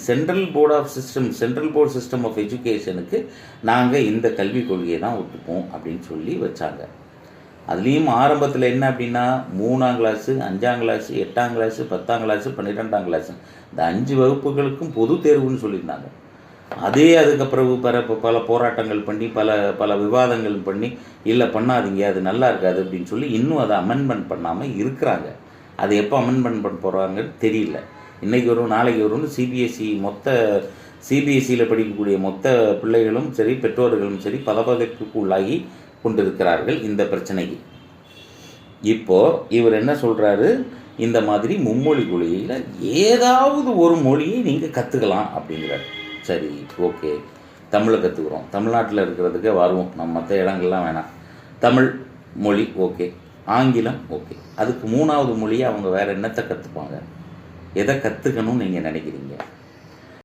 Central board system of எஜுகேஷனுக்கு நாங்கள் இந்த கல்விக் கொள்கையை தான் ஒத்துப்போம் அப்படின்னு சொல்லி வச்சாங்க. அதுலேயும் ஆரம்பத்தில் என்ன அப்படின்னா 3ஆம் கிளாஸு, 5ஆம் கிளாஸு, 8ஆம் கிளாஸு, 10ஆம் கிளாஸு, 12ஆம் கிளாஸு இந்த 5 வகுப்புகளுக்கும் பொது தேர்வுன்னு சொல்லியிருந்தாங்க. அதே அதுக்கப்புறம் பல போராட்டங்கள் பண்ணி பல விவாதங்கள் பண்ணி இல்லை பண்ணாதீங்க, அது நல்லா இருக்காது அப்படின்னு சொல்லி இன்னும் அதை அமெண்ட்மெண்ட் பண்ணாமல் இருக்கிறாங்க. அதை எப்போ அமெண்ட்மெண்ட் பண்ண போகிறாங்கன்னு தெரியல. இன்றைக்கி வரும் நாளைக்கு வரும்னு சிபிஎஸ்சியில் படிக்கக்கூடிய மொத்த பிள்ளைகளும் சரி பெற்றோர்களும் சரி பதப்பதைப்புக்கு உள்ளாகி கொண்டிருக்கிறார்கள் இந்த பிரச்சனைக்கு. இப்போது இவர் என்ன சொல்கிறாரு, இந்த மாதிரி மும்மொழி கொள்கையில் ஏதாவது ஒரு மொழியை நீங்கள் கற்றுக்கலாம் அப்படிங்கிறார். சரி, ஓகே, தமிழை கற்றுக்குறோம், தமிழ்நாட்டில் இருக்கிறதுக்கே வருவோம், நம்ம மற்ற இடங்கள்லாம் வேணாம். தமிழ் மொழி ஓகே, ஆங்கிலம் ஓகே, அதுக்கு 3வது மொழியை அவங்க வேறு என்னத்தை கற்றுப்பாங்க? எதை கற்றுக்கணும்னு நீங்கள் நினைக்கிறீங்க?